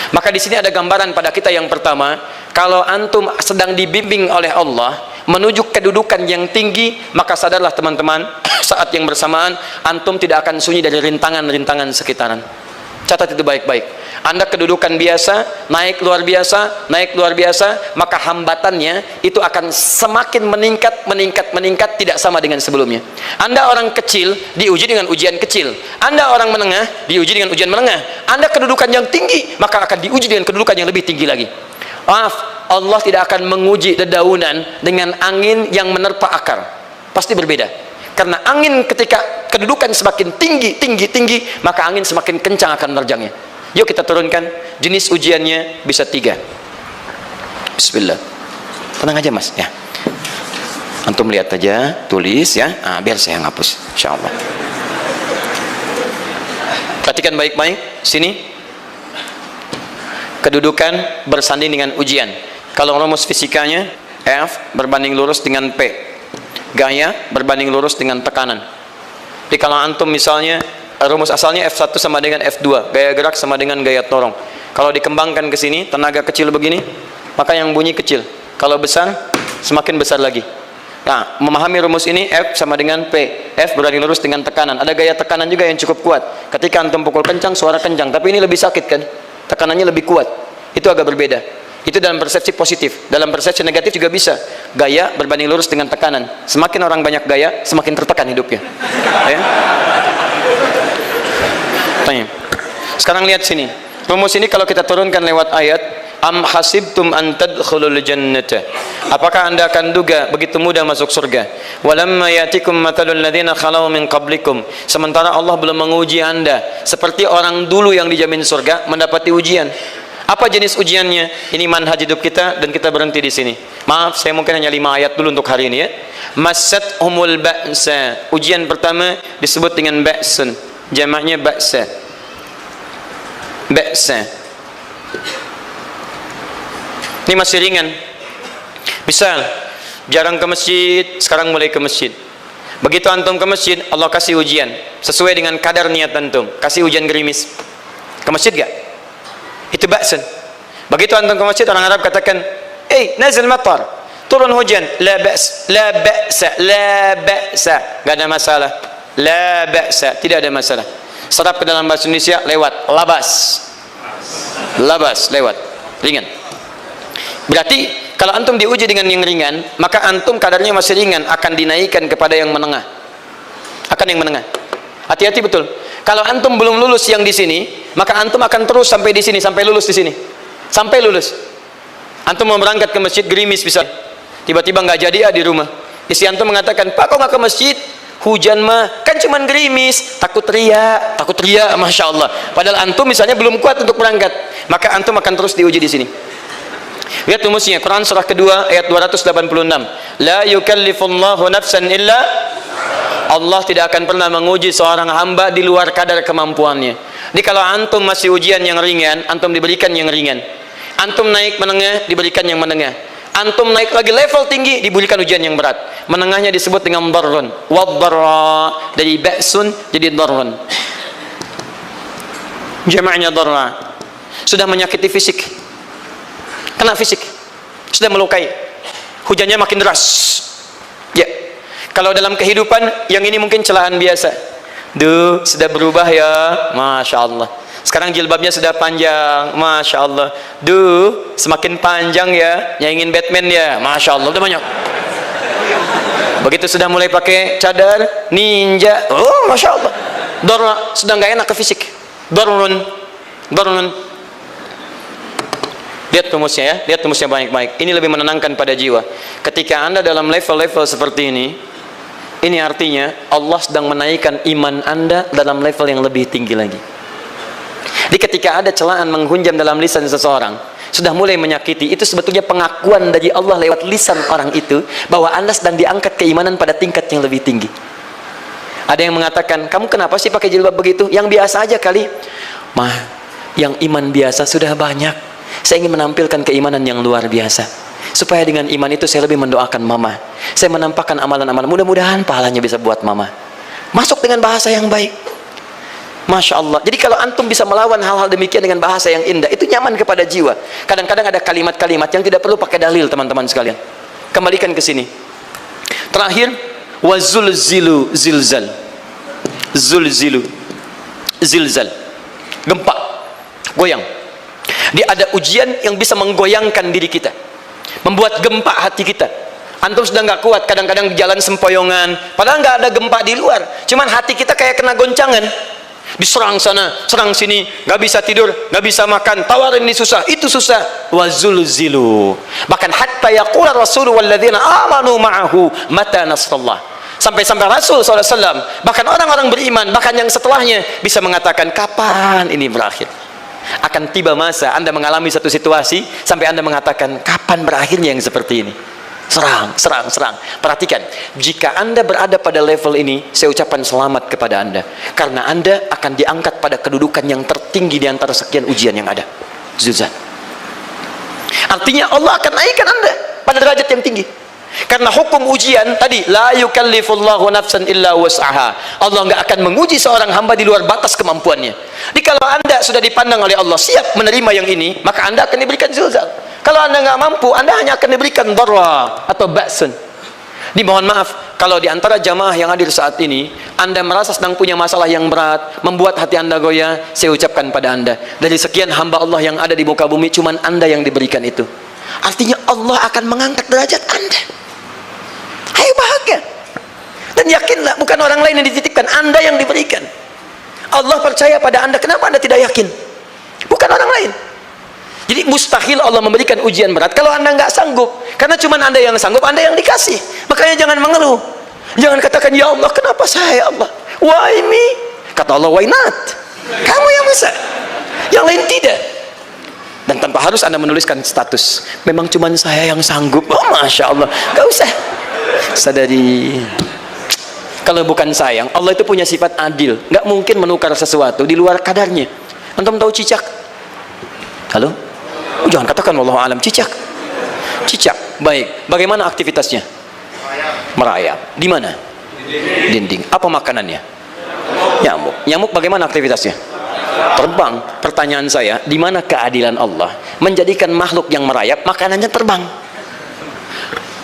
Maka di sini ada gambaran pada kita yang pertama, kalau antum sedang dibimbing oleh Allah menuju kedudukan yang tinggi, maka sadarlah teman-teman, saat yang bersamaan antum tidak akan sunyi dari rintangan-rintangan sekitaran. Catat itu baik-baik. Anda kedudukan biasa, naik luar biasa, maka hambatannya itu akan semakin meningkat, tidak sama dengan sebelumnya. Anda orang kecil, diuji dengan ujian kecil. Anda orang menengah, diuji dengan ujian menengah. Anda kedudukan yang tinggi, maka akan diuji dengan kedudukan yang lebih tinggi lagi. Maaf, Allah tidak akan menguji dedaunan dengan angin yang menerpa akar. Pasti berbeda. Karena angin ketika kedudukan semakin tinggi, maka angin semakin kencang akan menerjangnya. Yuk kita turunkan. Jenis ujiannya bisa 3. Bismillah. Tenang aja mas ya. Antum lihat aja, tulis ya. Biar saya hapus, insyaallah. Perhatikan baik-baik. Sini. Kedudukan bersanding dengan ujian. Kalau rumus fisikanya, F berbanding lurus dengan P. Gaya berbanding lurus dengan tekanan. Jadi kalau antum misalnya rumus asalnya F1 sama dengan F2, gaya gerak sama dengan gaya torong. Kalau dikembangkan ke sini, tenaga kecil begini, maka yang bunyi kecil. Kalau besar, semakin besar lagi. Nah, memahami rumus ini, F sama dengan P. F berbanding lurus dengan tekanan. Ada gaya tekanan juga yang cukup kuat. Ketika antum pukul kencang, suara kencang. Tapi ini lebih sakit kan? Tekanannya lebih kuat. Itu agak berbeda. Itu dalam persepsi positif. Dalam persepsi negatif juga bisa. Gaya berbanding lurus dengan tekanan. Semakin orang banyak gaya, semakin tertekan hidupnya. Ya? Tanya. Sekarang lihat sini. Rumus ini kalau kita turunkan lewat ayat, am hasibtum an tadkhulul jannata. Apakah Anda akan duga begitu mudah masuk surga? Walamma yatikum matalul ladzina khalau min qablikum. Sementara Allah belum menguji Anda seperti orang dulu yang dijamin surga mendapati ujian. Apa jenis ujiannya? Ini manhaj hidup kita dan kita berhenti di sini. Maaf, saya mungkin hanya 5 ayat dulu untuk hari ini ya. Massat humul ba'sa. Ujian pertama disebut dengan ba'sun. Jamaknya ba'sa. Ba'sa. Ini masih ringan. Misal, jarang ke masjid, sekarang mulai ke masjid. Begitu antum ke masjid, Allah kasih ujian sesuai dengan kadar niat antum. Kasih hujan gerimis. Ke masjid gak? Itu ba'sun. Begitu antum ke masjid, orang Arab katakan, nazil matar, turun hujan. La ba's, la ba'sa, la ba'sa. Gak ada masalah. La ba'sa, tidak ada masalah. Serap ke dalam bahasa Indonesia lewat labas. Labas lewat. Ringan. Berarti kalau antum diuji dengan yang ringan, maka antum kadarnya masih ringan, akan dinaikkan kepada yang menengah. Akan yang menengah. Hati-hati betul. Kalau antum belum lulus yang di sini, maka antum akan terus sampai di sini, sampai lulus di sini. Sampai lulus. Antum mau berangkat ke masjid gerimis bisa. Tiba-tiba nggak jadi di rumah. Istri antum mengatakan, "Pak, kok nggak ke masjid? Hujan mah kan cuman gerimis." Takut teriak, Masya Allah. Padahal antum misalnya belum kuat untuk berangkat. Maka antum akan terus diuji di sini. Lihat rumusnya, Quran surah kedua ayat 286. La yukallifullahu nafsan illa, Allah tidak akan pernah menguji seorang hamba di luar kadar kemampuannya. Jadi kalau antum masih ujian yang ringan, antum diberikan yang ringan. Antum naik menengah, diberikan yang menengah. Antum naik lagi level tinggi, diberikan ujian yang berat. Menengahnya disebut dengan darrun. Waddarra, dari ba'sun jadi darrun. Jamaknya darra. Sudah menyakiti fisik. Kena fisik. Sudah melukai. Hujannya makin deras. Ya. Kalau dalam kehidupan yang ini mungkin celaan biasa. Duh, sudah berubah ya, Masya Allah. Sekarang jilbabnya sudah panjang, Masya Allah. Duh, semakin panjang ya, nyanyiin Batman ya, Masya Allah. Udah banyak. Begitu sudah mulai pakai cadar, ninja, oh Masya Allah. Dorna, sudah nggak enak ke fisik. Dornun. Lihat rumusnya ya, lihat rumusnya baik-baik. Ini lebih menenangkan pada jiwa. Ketika Anda dalam level-level seperti ini artinya Allah sedang menaikkan iman Anda dalam level yang lebih tinggi lagi. Jadi ketika ada celaan menghunjam dalam lisan seseorang, sudah mulai menyakiti, itu sebetulnya pengakuan dari Allah lewat lisan orang itu bahwa Anda sedang diangkat keimanan pada tingkat yang lebih tinggi. Ada yang mengatakan, kamu kenapa sih pakai jilbab begitu? Yang biasa aja kali. Mah, yang iman biasa sudah banyak. Saya ingin menampilkan keimanan yang luar biasa. Supaya dengan iman itu saya lebih mendoakan mama. Saya menampakkan amalan-amalan. Mudah-mudahan pahalanya bisa buat mama. Masuk dengan bahasa yang baik. Masya Allah. Jadi kalau antum bisa melawan hal-hal demikian dengan bahasa yang indah, itu nyaman kepada jiwa. Kadang-kadang ada kalimat-kalimat yang tidak perlu pakai dalil, teman-teman sekalian. Kembalikan ke sini. Terakhir, wazulzilu zilzal. Zulzilu zilzal. Gempa, goyang. Dia ada ujian yang bisa menggoyangkan diri kita, membuat gempa hati kita. Antum sudah nggak kuat, kadang-kadang di jalan sempoyongan, padahal nggak ada gempa di luar, cuman hati kita kayak kena goncangan. Diserang sana, serang sini, nggak bisa tidur, nggak bisa makan, tawarin ini susah, itu susah. Wazulzilu. Bahkan hatta yaqula Rasul walladzina amanu ma'ahu mata nasrullah. Sampai-sampai Rasul SAW, bahkan orang-orang beriman, bahkan yang setelahnya bisa mengatakan, kapan ini berakhir? Akan tiba masa Anda mengalami satu situasi sampai Anda mengatakan, kapan berakhirnya yang seperti ini? Serang, serang, serang. Perhatikan, jika Anda berada pada level ini, saya ucapkan selamat kepada Anda, karena Anda akan diangkat pada kedudukan yang tertinggi di antara sekian ujian yang ada. Zuzan. Artinya Allah akan naikkan Anda pada derajat yang tinggi. Karena hukum ujian tadi, la yukallifullahu nafsan illa wus'aha. Allah nggak akan menguji seorang hamba di luar batas kemampuannya. Jadi kalau Anda sudah dipandang oleh Allah siap menerima yang ini, maka Anda akan diberikan zilzal. Kalau Anda nggak mampu, Anda hanya akan diberikan dharra atau ba'sun. Dimohon maaf kalau di antara jamaah yang hadir saat ini Anda merasa sedang punya masalah yang berat, membuat hati Anda goyah. Saya ucapkan pada Anda, dari sekian hamba Allah yang ada di muka bumi, cuman Anda yang diberikan itu. Artinya Allah akan mengangkat derajat Anda. Ayo bahagia dan yakinlah, bukan orang lain yang dititipkan, Anda yang diberikan. Allah percaya pada Anda. Kenapa Anda tidak yakin? Bukan orang lain. Jadi mustahil Allah memberikan ujian berat kalau Anda nggak sanggup. Karena cuma Anda yang sanggup, Anda yang dikasih. Makanya jangan mengeluh. Jangan katakan, ya Allah kenapa saya, ya Allah? Why me? Kata Allah, why not? Kamu yang bisa, yang lain tidak. Dan tanpa harus Anda menuliskan status, memang cuma saya yang sanggup. Oh Masya Allah, gak usah. Sadari, kalau bukan sayang, Allah itu punya sifat adil. Gak mungkin menukar sesuatu di luar kadarnya. Antum tahu cicak? Halo? Jangan katakan wallahu alam. Cicak, cicak, baik. Bagaimana aktivitasnya? Merayap. Di mana? Dinding. Apa makanannya? Nyamuk. Nyamuk bagaimana aktivitasnya? Terbang. Pertanyaan saya, di mana keadilan Allah menjadikan makhluk yang merayap makanannya terbang?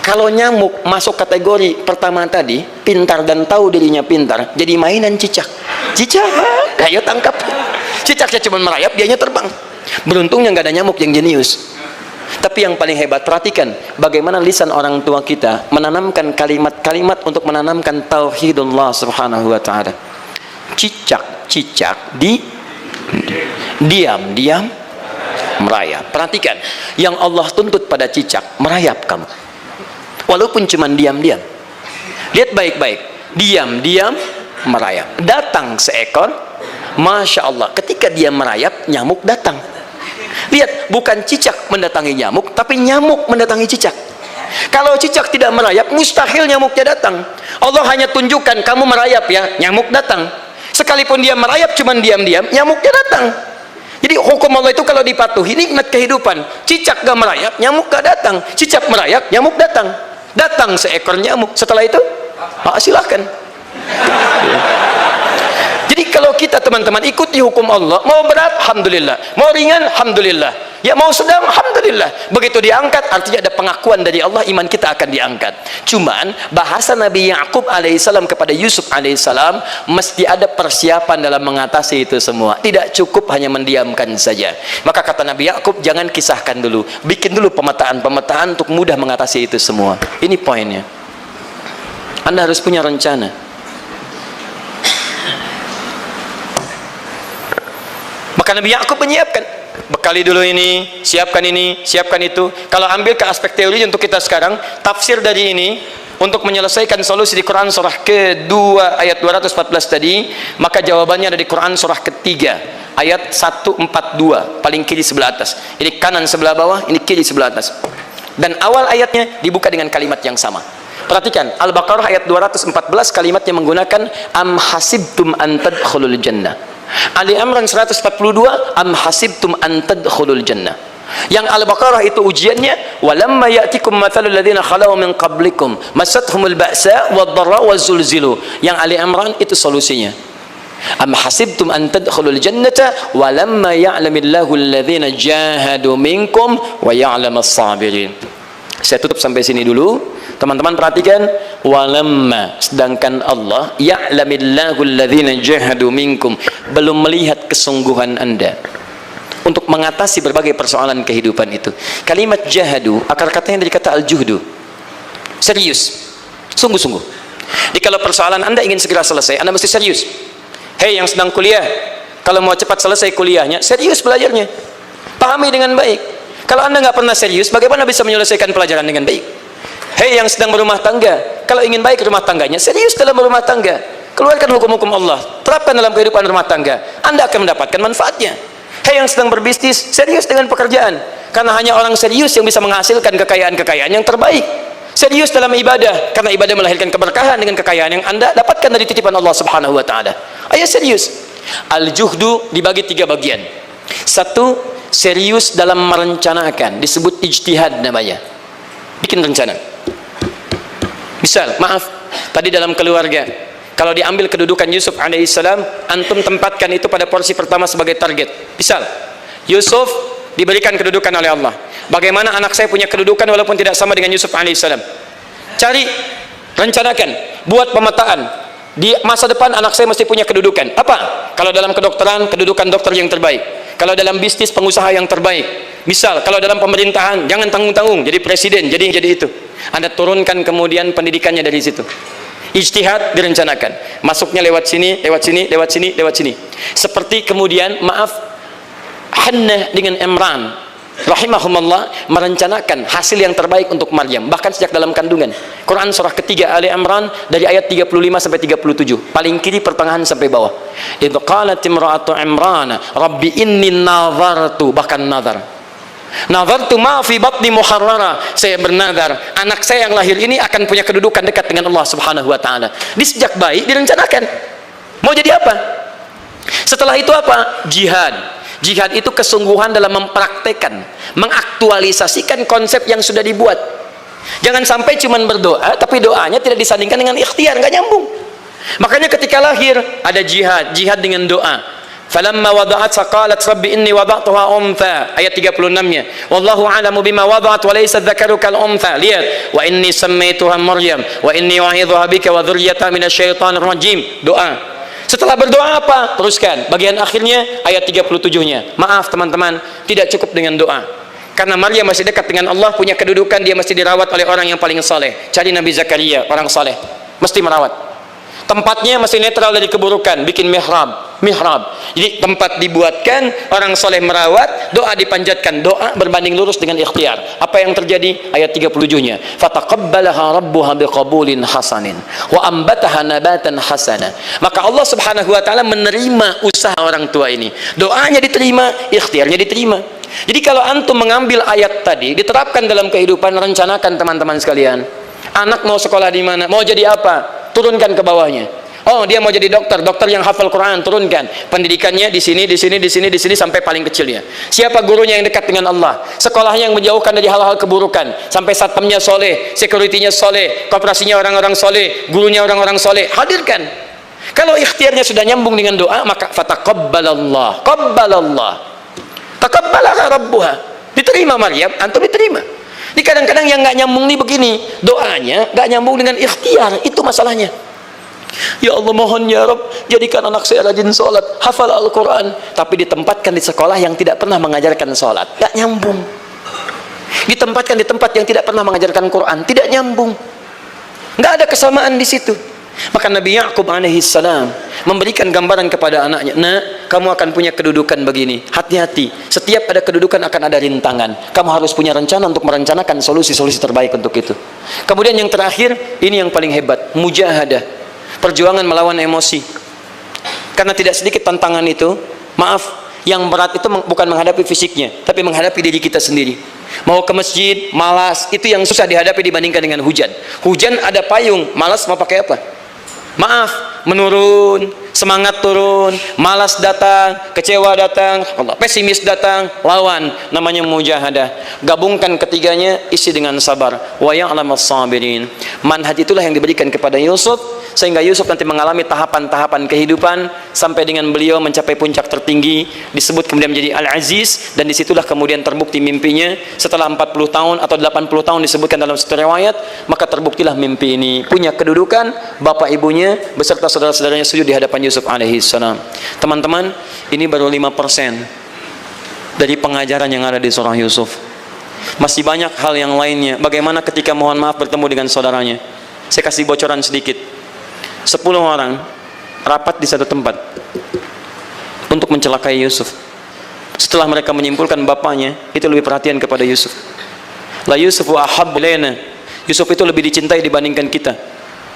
Kalau nyamuk masuk kategori pertama tadi, pintar dan tahu dirinya pintar, jadi mainan cicak. Cicak, ayo tangkap. Cicaknya cuma merayap, dianya terbang. Beruntungnya nggak ada nyamuk yang jenius. Tapi yang paling hebat, perhatikan bagaimana lisan orang tua kita menanamkan kalimat-kalimat untuk menanamkan tauhidullah subhanahu wa ta'ala. Cicak-cicak diam-diam merayap. Perhatikan, yang Allah tuntut pada cicak, merayap kamu. Walaupun cuma diam-diam. Lihat baik-baik, diam-diam merayap. Datang seekor, Masya Allah, ketika dia merayap, nyamuk datang. Lihat, bukan cicak mendatangi nyamuk, tapi nyamuk mendatangi cicak. Kalau cicak tidak merayap, mustahil nyamuknya datang. Allah hanya tunjukkan, kamu merayap ya, nyamuk datang. Sekalipun dia merayap cuma diam-diam, nyamuknya datang. Jadi hukum Allah itu kalau dipatuhi, nikmat kehidupan. Cicak gak merayap, nyamuk gak datang. Cicak merayap, nyamuk datang. Datang seekor nyamuk. Setelah itu, silahkan. Jadi kalau kita teman-teman ikuti hukum Allah, mau berat, alhamdulillah. Mau ringan, alhamdulillah. Ya mau sedang, alhamdulillah. Begitu diangkat, artinya ada pengakuan dari Allah, iman kita akan diangkat. Cuman bahasa Nabi Ya'qub alaihissalam kepada Yusuf alaihissalam, mesti ada persiapan dalam mengatasi itu semua. Tidak cukup hanya mendiamkan saja. Maka kata Nabi Ya'qub, jangan kisahkan dulu, bikin dulu pemetaan-pemetaan untuk mudah mengatasi itu semua. Ini poinnya. Anda harus punya rencana. Maka Nabi Ya'qub menyiapkan, bekali dulu ini, siapkan itu. Kalau ambil ke aspek teori untuk kita sekarang, tafsir dari ini untuk menyelesaikan solusi di Quran surah kedua ayat 214 tadi, maka jawabannya ada di Quran surah ketiga ayat 142, paling kiri sebelah atas. Ini kanan sebelah bawah, ini kiri sebelah atas. Dan awal ayatnya dibuka dengan kalimat yang sama. Perhatikan, Al-Baqarah ayat 214 kalimatnya menggunakan am hasibtum an tadkhulul jannah. Ali Imran 142 am hasibtum an tadkhulul jannah. Yang Al-Baqarah itu ujiannya, walamma ya'tikum mathalul ladzina khalau min qablikum masathumul ba'sa wad-dharra waz-zulzilu. Yang Ali Imran itu solusinya. Am hasibtum an tadkhulul jannata wa lamma ya'lamillahu alladhina jahadu minkum wa ya'lamas sabirin. Saya tutup sampai sini dulu. Teman-teman perhatikan, walamma, sedangkan Allah ya'lamillahu alladhina jahadu minkum, belum melihat kesungguhan Anda untuk mengatasi berbagai persoalan kehidupan itu. Kalimat jahadu akar katanya dari kata al-juhdu, serius, sungguh-sungguh. Jadi kalau persoalan Anda ingin segera selesai, Anda mesti serius. Hei yang sedang kuliah, kalau mau cepat selesai kuliahnya, serius belajarnya, pahami dengan baik. Kalau Anda nggak pernah serius, bagaimana bisa menyelesaikan pelajaran dengan baik? Hei yang sedang berumah tangga, kalau ingin baik rumah tangganya, serius dalam berumah tangga, keluarkan hukum-hukum Allah, terapkan dalam kehidupan rumah tangga, Anda akan mendapatkan manfaatnya. Hei yang sedang berbisnis, serius dengan pekerjaan, karena hanya orang serius yang bisa menghasilkan kekayaan-kekayaan yang terbaik. Serius dalam ibadah, karena ibadah melahirkan keberkahan dengan kekayaan yang Anda dapatkan dari titipan Allah Subhanahu wa taala. Ayo serius. Al-juhdu dibagi 3 bagian. 1, serius dalam merencanakan, disebut ijtihad namanya. Bikin rencana. Misal, maaf, tadi dalam keluarga, kalau diambil kedudukan Yusuf alaihissalam, antum tempatkan itu pada porsi pertama sebagai target. Misal, Yusuf diberikan kedudukan oleh Allah. Bagaimana anak saya punya kedudukan walaupun tidak sama dengan Yusuf alaihissalam? Cari, rencanakan, buat pemetaan. Di masa depan anak saya mesti punya kedudukan. Apa? Kalau dalam kedokteran, kedudukan dokter yang terbaik. Kalau dalam bisnis, pengusaha yang terbaik. Misal, kalau dalam pemerintahan, jangan tanggung-tanggung, jadi presiden, jadi itu. Anda turunkan kemudian pendidikannya dari situ. Ijtihad direncanakan. Masuknya lewat sini, lewat sini, lewat sini, lewat sini. Seperti kemudian, maaf, Hannah dengan Imran rahimahumullah merencanakan hasil yang terbaik untuk Maryam, bahkan sejak dalam kandungan. Quran surah ketiga Ali Imran dari ayat 35 sampai 37, paling kiri pertengahan sampai bawah. Idz qalat imra'atu Imran rabbi inni nazartu, bahkan nazartu ma fi batni muharrara, saya bernazar anak saya yang lahir ini akan punya kedudukan dekat dengan Allah Subhanahu wa taala. Di sejak bayi direncanakan mau jadi apa. Setelah itu apa? Jihad. Jihad itu kesungguhan dalam mempraktekkan, mengaktualisasikan konsep yang sudah dibuat. Jangan sampai cuma berdoa, tapi doanya tidak disandingkan dengan ikhtiar, nggak nyambung. Makanya ketika lahir ada jihad, jihad dengan doa. Falamma wada'at saqalat rabbi inni wada'tuha untha, ayat 36-nya. Wallahu a'lamu bima wada'at wa laysa dzakaru kal untha. Lihat, wa inni sammaituha Maryam wa inni u'idzuha bika wa dzurriyyataha minasyaitonir rajim. Doa. Setelah berdoa apa? Teruskan. Bagian akhirnya ayat 37-nya. Maaf teman-teman, tidak cukup dengan doa. Karena Maryam masih dekat dengan Allah, punya kedudukan, dia mesti dirawat oleh orang yang paling saleh. Cari Nabi Zakaria, orang saleh. Mesti merawat. Tempatnya masih netral dari keburukan, bikin mihrab. Jadi tempat dibuatkan, orang soleh merawat, doa dipanjatkan, doa berbanding lurus dengan ikhtiar. Apa yang terjadi? Ayat 37-nya. Fataqabbalaha rabbuha biqabulin hasanin wa ambataha nabatan hasana. Maka Allah Subhanahu wa taala menerima usaha orang tua ini. Doanya diterima, ikhtiarnya diterima. Jadi kalau antum mengambil ayat tadi, diterapkan dalam kehidupan, rencanakan teman-teman sekalian. Anak mau sekolah di mana? Mau jadi apa? Turunkan ke bawahnya. Oh, dia mau jadi dokter, dokter yang hafal Quran, turunkan. Pendidikannya di sini, di sini, di sini, di sini sampai paling kecilnya. Siapa gurunya yang dekat dengan Allah? Sekolahnya yang menjauhkan dari hal-hal keburukan. Sampai satpamnya soleh, securitynya soleh, koperasinya orang-orang soleh, gurunya orang-orang soleh. Hadirkan. Kalau ikhtiarnya sudah nyambung dengan doa, maka fataqabbalallah, qabbalallah. Taqabbalaha rabbuha. Diterima Maryam, antum diterima. Ini kadang-kadang yang nggak nyambung nih begini, doanya nggak nyambung dengan ikhtiar, itu masalahnya. Ya Allah mohon ya Rabb, jadikan anak saya rajin sholat, hafal Al-Quran, tapi ditempatkan di sekolah yang tidak pernah mengajarkan sholat, nggak nyambung. Ditempatkan di tempat yang tidak pernah mengajarkan Quran, tidak nyambung. Nggak ada kesamaan di situ. Maka Nabi Ya'qub alaihissalam memberikan gambaran kepada anaknya, nak, kamu akan punya kedudukan begini, hati-hati, setiap ada kedudukan akan ada rintangan, kamu harus punya rencana untuk merencanakan solusi-solusi terbaik untuk itu. Kemudian yang terakhir, ini yang paling hebat, mujahadah, perjuangan melawan emosi. Karena tidak sedikit tantangan itu, maaf, yang berat itu bukan menghadapi fisiknya, tapi menghadapi diri kita sendiri. Mau ke masjid, malas, itu yang susah dihadapi dibandingkan dengan hujan. Hujan ada payung, malas mau pakai apa? Maaf, menurun, semangat turun, malas datang, kecewa datang, pesimis datang, lawan, namanya mujahadah. Gabungkan ketiganya, isi dengan sabar. Wa ya'lamas sabirin. Manhaj itulah yang diberikan kepada Yusuf sehingga Yusuf nanti mengalami tahapan-tahapan kehidupan sampai dengan beliau mencapai puncak tertinggi, disebut kemudian menjadi Al-Aziz, dan disitulah kemudian terbukti mimpinya setelah 40 tahun atau 80 tahun disebutkan dalam satu riwayat, maka terbuktilah mimpi ini punya kedudukan bapak ibunya beserta saudara-saudaranya sujud di hadapan Yusuf alaihi salam. Teman-teman, ini baru 5% dari pengajaran yang ada di surah Yusuf. Masih banyak hal yang lainnya. Bagaimana ketika mohon maaf bertemu dengan saudaranya. Saya kasih bocoran sedikit. 10 orang rapat di satu tempat untuk mencelakai Yusuf. Setelah mereka menyimpulkan bapaknya itu lebih perhatian kepada Yusuf. La Yusufu ahabbu ilaina. Yusuf itu lebih dicintai dibandingkan kita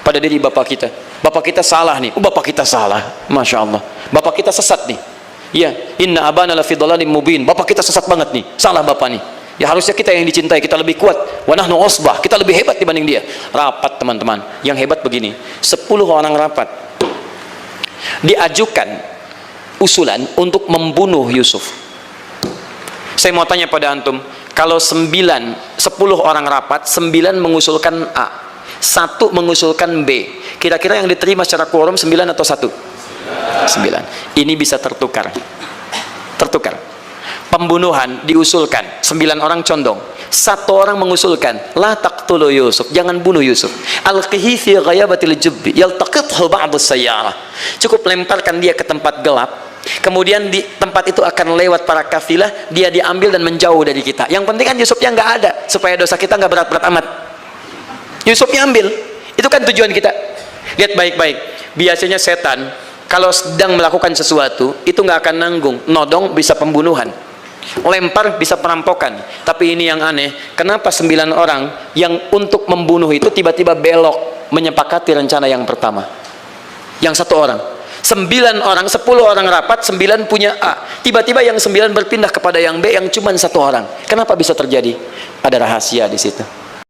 pada diri bapak kita. Bapak kita salah nih. Bapak kita salah. Masya Allah. Bapak kita sesat nih. Ya, inna abana lafi dhalalim mubin. Bapak kita sesat banget nih. Salah bapak nih. Ya harusnya kita yang dicintai, kita lebih kuat. Wa nahnu usbah, kita lebih hebat dibanding dia. Rapat teman-teman. Yang hebat begini, 10 orang rapat diajukan usulan untuk membunuh Yusuf. Saya mau tanya pada antum, kalau 10 orang rapat, 9 mengusulkan A, 1 mengusulkan B, kira-kira yang diterima secara quorum 9 atau 1? 9. Ini bisa tertukar. Pembunuhan diusulkan, 9 orang condong, 1 orang mengusulkan la taqtulu Yusuf, jangan bunuh Yusuf, alqihi fi ghayabatil jubbi yaltaqithu ba'd as-sayyarah, cukup lemparkan dia ke tempat gelap, kemudian di tempat itu akan lewat para kafilah, dia diambil dan menjauh dari kita. Yang penting kan Yusufnya nggak ada, supaya dosa kita nggak berat-berat amat. Yusufnya ambil, itu kan tujuan kita. Lihat baik-baik, biasanya setan kalau sedang melakukan sesuatu itu nggak akan nanggung, nodong bisa pembunuhan, lempar bisa perampokan. Tapi ini yang aneh, kenapa 9 orang yang untuk membunuh itu tiba-tiba belok menyepakati rencana yang pertama? Yang 1 orang, 9 orang, 10 orang rapat, 9 punya A, tiba-tiba yang 9 berpindah kepada yang B yang cuma 1 orang. Kenapa bisa terjadi? Ada rahasia di situ.